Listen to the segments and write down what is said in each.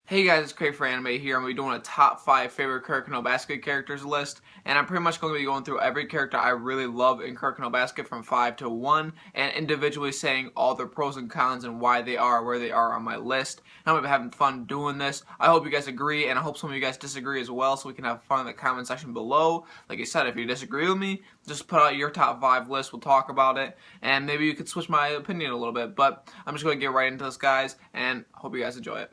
Hey guys, it's Craig for Anime here. I'm going to be doing a top 5 favorite Kuroko no Basket characters list, and I'm pretty much going to be going through every character I really love in Kuroko no Basket from 5 to 1, and individually saying all their pros and cons and why they are where they are on my list. And I'm going to be having fun doing this. I hope you guys agree, and I hope some of you guys disagree as well, so we can have fun in the comment section below. Like I said, if you disagree with me, just put out your top 5 list, we'll talk about it, and maybe you could switch my opinion a little bit. But I'm just going to get right into this, guys, and hope you guys enjoy it.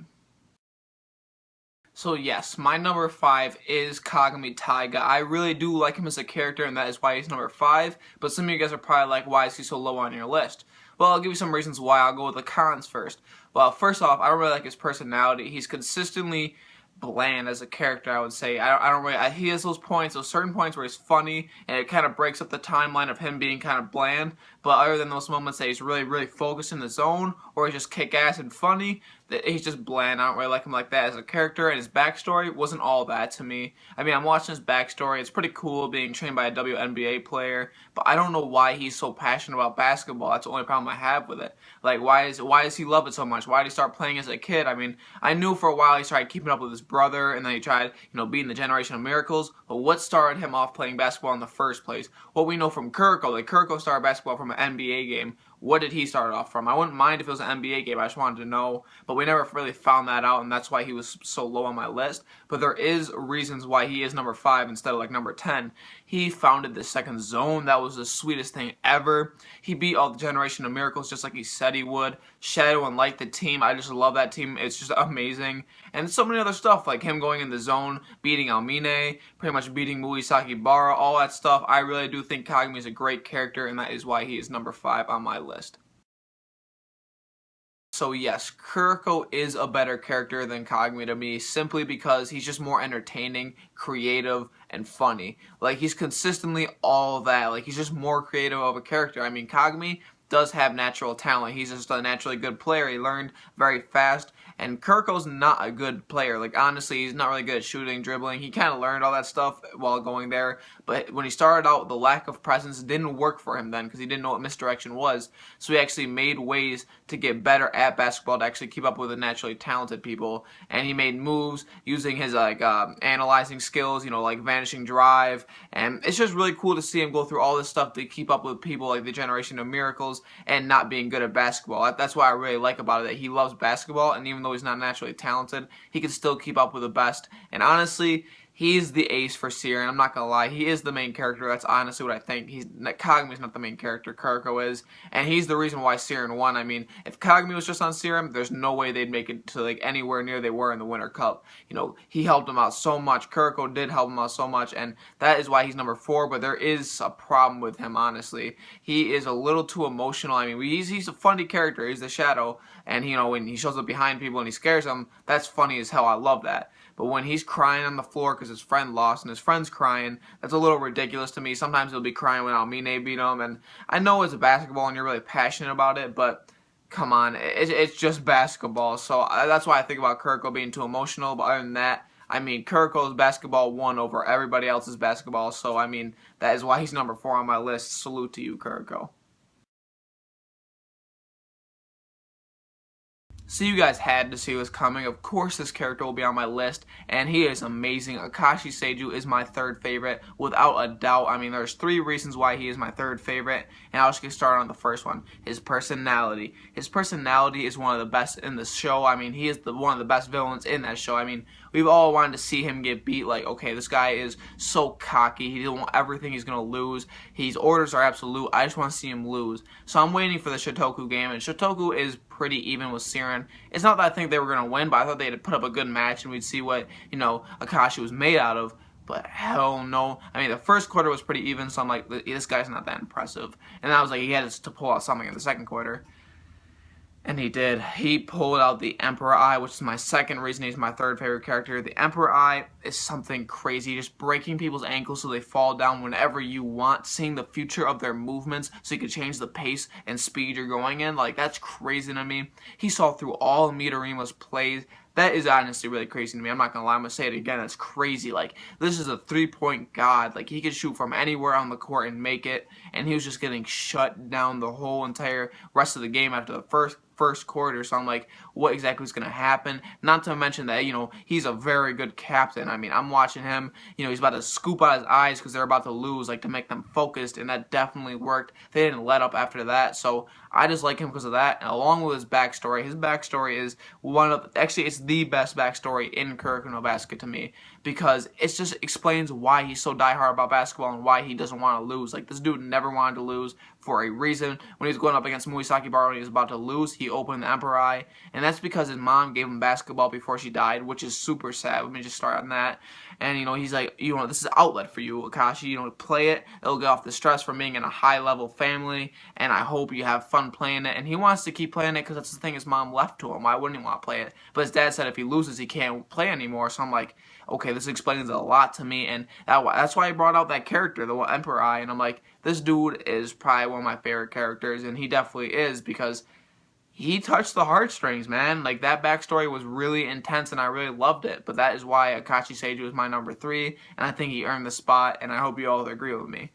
So yes, my number 5 is Kagami Taiga. I really do like him as a character, and that is why he's number 5, but some of you guys are probably like, why is he so low on your list? Well, I'll give you some reasons why. I'll go with the cons first. Well, first off, I don't really like his personality. He's consistently bland as a character, I would say. I don't really, he has those certain points where he's funny, and it kind of breaks up the timeline of him being kind of bland, but other than those moments that he's really focused in the zone, or he's just kick-ass and funny, he's just bland. I don't really like him like that as a character, and his backstory wasn't all that to me. I mean, I'm watching his backstory. It's pretty cool being trained by a WNBA player, but I don't know why he's so passionate about basketball. That's the only problem I have with it. Like, why does he love it so much? Why did he start playing as a kid? I mean, I knew for a while he started keeping up with his brother, and then he tried, beating the Generation of Miracles, but what started him off playing basketball in the first place? What we know from Kuroko, like Kuroko started basketball from an NBA game. What did he start off from? I wouldn't mind if it was an NBA game. I just wanted to know, but we never really found that out, and that's why he was so low on my list. But there is reasons why he is number 5 instead of like number 10. He founded the second zone. That was the sweetest thing ever. He beat all the Generation of Miracles just like he said he would. Shadow and Light, the team, I just love that team. It's just amazing. And so many other stuff, like him going in the zone, beating Aomine, pretty much beating Muisaki Bara, all that stuff. I really do think Kagami is a great character, and that is why he is number 5 on my list. So yes, Kuroko is a better character than Kagami to me, simply because he's just more entertaining, creative, and funny. Like, he's consistently all that. Like, he's just more creative of a character. I mean, Kagami does have natural talent. He's just a naturally good player. He learned very fast, and Kuroko's not a good player. Like, honestly, he's not really good at shooting, dribbling. He kind of learned all that stuff while going there, but when he started out, the lack of presence didn't work for him then, because he didn't know what misdirection was. So he actually made ways to get better at basketball, to actually keep up with the naturally talented people, and he made moves using his analyzing skills, like vanishing drive, and it's just really cool to see him go through all this stuff to keep up with people like the Generation of Miracles and not being good at basketball. That's what I really like about it, that he loves basketball, and even though he's not naturally talented, he can still keep up with the best. And honestly, he's the ace for Siren. I'm not gonna lie, he is the main character. That's honestly what I think. Kagami's not the main character, Kuroko is, and he's the reason why Siren won. I mean, if Kagami was just on Siren, there's no way they'd make it to like anywhere near they were in the Winter Cup. He helped them out so much. Kuroko did help him out so much, and that is why he's number 4. But there is a problem with him, honestly. He is a little too emotional. I mean, he's a funny character. He's the Shadow, and when he shows up behind people and he scares them, that's funny as hell. I love that. But when he's crying on the floor because his friend lost and his friend's crying, that's a little ridiculous to me. Sometimes he'll be crying when Aomine beat him, and I know it's a basketball and you're really passionate about it, but come on, it's just basketball. So that's why I think about Kuroko being too emotional. But other than that, I mean, Kuroko's basketball won over everybody else's basketball. So, I mean, that is why he's number 4 on my list. Salute to you, Kuroko. So you guys had to see what's coming. Of course this character will be on my list, and he is amazing. Akashi Seijuro is my 3rd favorite, without a doubt. I mean, there's 3 reasons why he is my 3rd favorite, and I'll just get started on the first one. His personality. His personality is one of the best in the show. I mean, he is one of the best villains in that show. I mean, we've all wanted to see him get beat. Like, okay, this guy is so cocky. He doesn't want everything he's going to lose. His orders are absolute. I just want to see him lose. So I'm waiting for the Shotoku game, and Shotoku is pretty even with Siren. It's not that I think they were going to win, but I thought they'd put up a good match and we'd see what, Akashi was made out of. But hell no. I mean, the first quarter was pretty even, so I'm like, this guy's not that impressive. And I was like, he had to pull out something in the second quarter. And he did. He pulled out the Emperor Eye, which is my 2nd reason he's my 3rd favorite character. The Emperor Eye is something crazy, just breaking people's ankles so they fall down whenever you want, seeing the future of their movements so you can change the pace and speed you're going in. Like, that's crazy to me. He saw through all of Midorima's plays That is honestly really crazy to me. I'm not gonna lie. I'm gonna say it again. That's crazy. Like, this is a 3-point god. Like, he could shoot from anywhere on the court and make it, and he was just getting shut down the whole entire rest of the game after the first quarter. So I'm like, what exactly is going to happen? Not to mention that, he's a very good captain. I mean, I'm watching him, he's about to scoop out his eyes because they're about to lose, like, to make them focused, and that definitely worked. They didn't let up after that, so I just like him because of that. And along with his backstory is actually, it's the best backstory in Kuroko no Basket to me, because it just explains why he's so diehard about basketball and why he doesn't want to lose. Like, this dude never wanted to lose for a reason. When he was going up against Muisaki Baro and he was about to lose, he opened the Emperor Eye, and that's because his mom gave him basketball before she died, which is super sad. Let me just start on that. And, he's like, this is an outlet for you, Akashi. Play it. It'll get off the stress from being in a high-level family, and I hope you have fun playing it. And he wants to keep playing it because that's the thing his mom left to him. Why wouldn't he want to play it? But his dad said if he loses, he can't play anymore. So I'm like, okay, this explains a lot to me, and that's why I brought out that character, the Emperor Eye, and I'm like, this dude is probably one of my favorite characters, and he definitely is, because he touched the heartstrings, man. Like, that backstory was really intense, and I really loved it. But that is why Akashi Seijuro is my number 3, and I think he earned the spot, and I hope you all agree with me.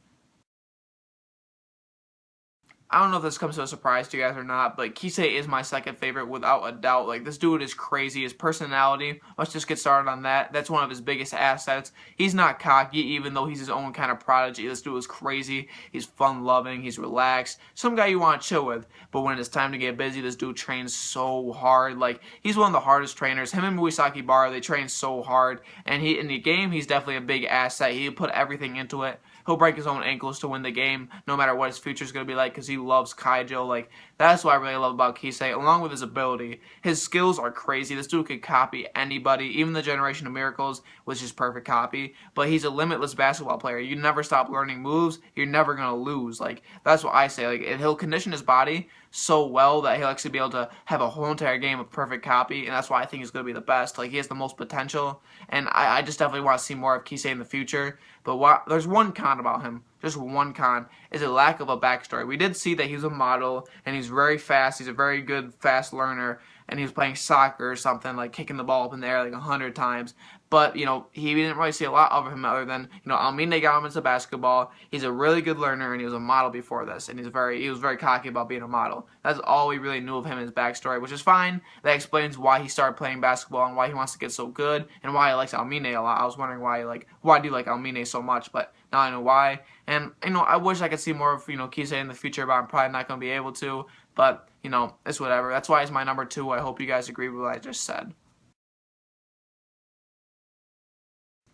I don't know if this comes as a surprise to you guys or not, but Kise is my second favorite without a doubt. Like, this dude is crazy. His personality, let's just get started on that. That's one of his biggest assets. He's not cocky, even though he's his own kind of prodigy. This dude is crazy. He's fun-loving. He's relaxed. Some guy you want to chill with. But when it's time to get busy, this dude trains so hard. Like, he's one of the hardest trainers. Him and Muisaki Baro, they train so hard. And in the game, he's definitely a big asset. He put everything into it. He'll break his own ankles to win the game, no matter what his future is going to be like, because he loves Kaijo. Like, that's what I really love about Kise, along with his ability. His skills are crazy. This dude could copy anybody. Even the Generation of Miracles was just perfect copy. But he's a limitless basketball player. You never stop learning moves. You're never going to lose. Like, that's what I say. Like, he'll condition his body so well that he'll actually be able to have a whole entire game of perfect copy, and that's why I think he's going to be the best. Like, he has the most potential, and I just definitely want to see more of Kise in the future. But there's one con about him, just one con, is a lack of a backstory. We did see that he's a model, and he's very fast. He's a very good fast learner, and he was playing soccer or something, like kicking the ball up in the air like 100 times. But, he didn't really see a lot of him other than, Aomine got him into basketball. He's a really good learner, and he was a model before this, and he was very cocky about being a model. That's all we really knew of him in his backstory, which is fine. That explains why he started playing basketball and why he wants to get so good, and why he likes Aomine a lot. I was wondering why do you like Aomine so much, but now I know why. And, I wish I could see more of, Kise in the future, but I'm probably not going to be able to. But, it's whatever. That's why he's my number 2. I hope you guys agree with what I just said.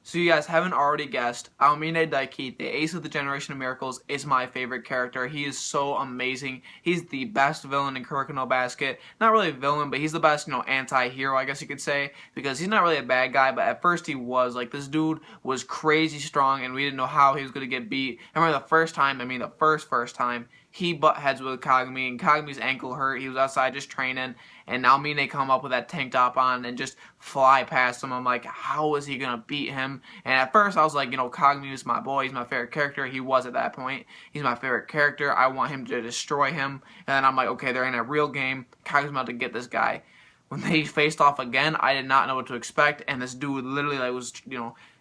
So you guys haven't already guessed, Aomine Daiki, the ace of the Generation of Miracles, is my favorite character. He is so amazing. He's the best villain in Kuroko no Basket. Not really a villain, but he's the best, anti-hero, I guess you could say, because he's not really a bad guy, but at first he was. Like, this dude was crazy strong, and we didn't know how he was going to get beat. I remember the first time, the first time, he butt heads with Kagami, and Kagami's ankle hurt. He was outside just training, and Aomine come up with that tank top on and just fly past him. I'm like, how is he going to beat him? And at first, I was like, Kagami is my boy. He's my favorite character. He was at that point. He's my favorite character. I want him to destroy him. And then I'm like, okay, they're in a real game. Kagami's about to get this guy. When they faced off again, I did not know what to expect, and this dude literally was,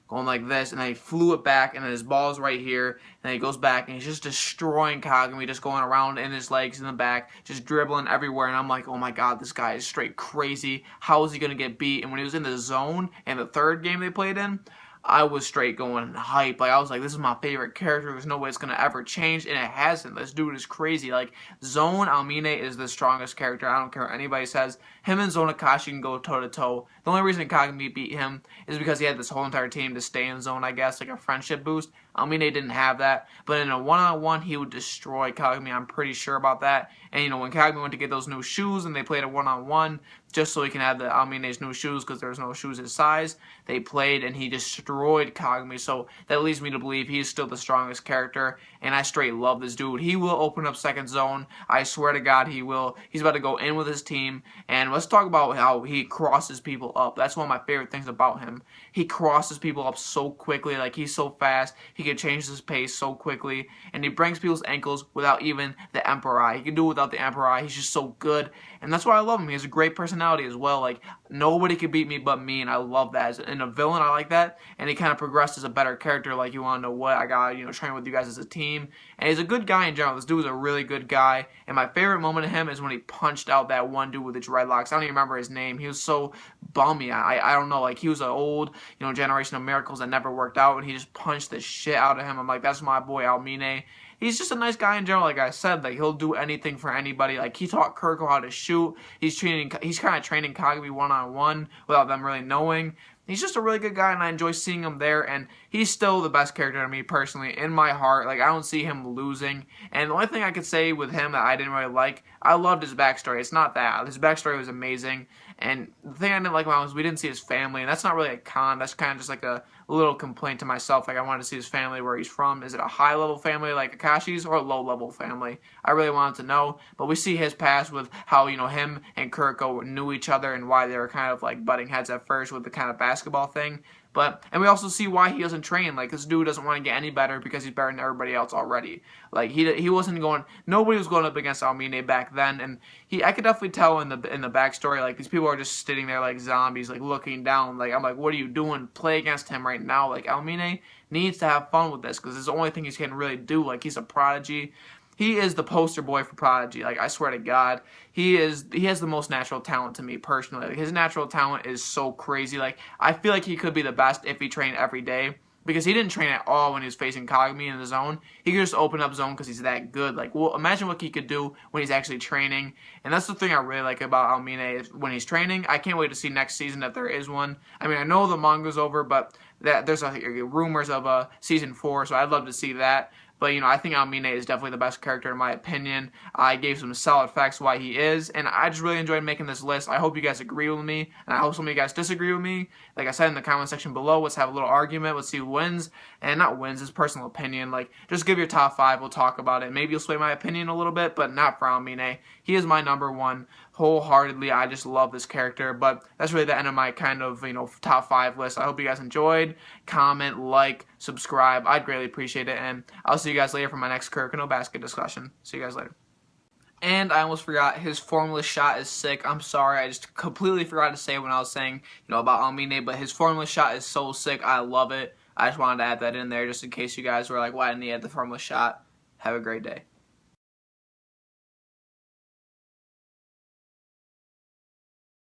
going like this, and then he flew it back, and then his ball's right here, and then he goes back, and he's just destroying Kagami, just going around in his legs in the back, just dribbling everywhere, and I'm like, oh my god, this guy is straight crazy. How is he going to get beat? And when he was in the zone, in the third game they played in, I was straight going hype. Like, I was like, this is my favorite character. There's no way it's going to ever change, and it hasn't. This dude is crazy. Like, Zone Aomine is the strongest character. I don't care what anybody says. Him and Zone Akashi can go toe-to-toe. The only reason Kagami beat him is because he had this whole entire team to stay in zone, I guess, like a friendship boost. Aomine didn't have that. But in a one-on-one, he would destroy Kagami. I'm pretty sure about that. And, when Kagami went to get those new shoes and they played a one-on-one, just so he can have the Aomine's new shoes because there's no shoes his size, they played and he destroyed Kagami. So that leads me to believe he's still the strongest character. And I straight love this dude. He will open up second zone. I swear to God he will. He's about to go in with his team. And let's talk about how he crosses people up. That's one of my favorite things about him. He crosses people up so quickly. Like, he's so fast. He can change his pace so quickly. And he breaks people's ankles without even the Emperor Eye. He can do it without the Emperor Eye. He's just so good. And that's why I love him. He has a great personality. personality as well. Like, nobody could beat me but me, and I love that. In a villain, I like that, and he kind of progressed as a better character. Like, you want to know what I got, train with you guys as a team, and he's a good guy in general. This dude is a really good guy, and my favorite moment of him is when he punched out that one dude with the dreadlocks. I don't even remember his name. He was so bummy. I don't know. Like, he was an old, generation of miracles that never worked out, and he just punched the shit out of him. I'm like, that's my boy Aomine. He's just a nice guy in general, like I said. Like, he'll do anything for anybody. Like, he taught Kuroko how to shoot. He's kind of training Kagami one-on-one without them really knowing. He's just a really good guy, and I enjoy seeing him there, and he's still the best character to me personally in my heart. Like, I don't see him losing, and the only thing I could say with him that I didn't really like, I loved his backstory. It's not that. His backstory was amazing, and the thing I didn't like about him was we didn't see his family, and that's not really a con. That's kind of just like a little complaint to myself. Like, I wanted to see his family, where he's from. Is it a high-level family like Akashi's or a low-level family? I really wanted to know, but we see his past with how, him and Kuroko knew each other and why they were kind of like butting heads at first with the kind of basketball thing. And we also see why he doesn't train. Like, this dude doesn't want to get any better because he's better than everybody else already. Like, he wasn't going. Nobody was going up against Aomine back then, and I could definitely tell in the backstory. Like, these people are just sitting there like zombies, like looking down. Like, I'm like, what are you doing? Play against him right now. Like, Aomine needs to have fun with this because it's the only thing he can really do. Like, he's a prodigy. He is the poster boy for prodigy. Like, I swear to God, he has the most natural talent to me personally. Like, his natural talent is so crazy. Like, I feel like he could be the best if he trained every day, because he didn't train at all when he was facing Kagami in the zone. He could just open up zone because he's that good. Like, well, imagine what he could do when he's actually training. And that's the thing I really like about Aomine is when he's training. I can't wait to see next season if there is one. I mean, I know the manga's over, but there's rumors of a season 4, so I'd love to see that. But, I think Aomine is definitely the best character in my opinion. I gave some solid facts why he is, and I just really enjoyed making this list. I hope you guys agree with me, and I hope some of you guys disagree with me. Like I said in the comment section below, let's have a little argument. Let's see who wins, and not wins, it's personal opinion. Like, just give your top 5, we'll talk about it. Maybe you'll sway my opinion a little bit, but not for Aomine. He is my number 1 wholeheartedly. I just love this character. But that's really the end of my kind of top 5 list. I hope you guys enjoyed. Comment, like, subscribe. I'd greatly appreciate it, and I'll see you guys later for my next Kuroko no Basket discussion. See you guys later. And I almost forgot, his formula shot is sick. I'm sorry, I just completely forgot to say when I was saying about Aomine, but his formula shot is so sick. I love it. I just wanted to add that in there just in case you guys were like, why didn't he add the formula shot? Have a great day.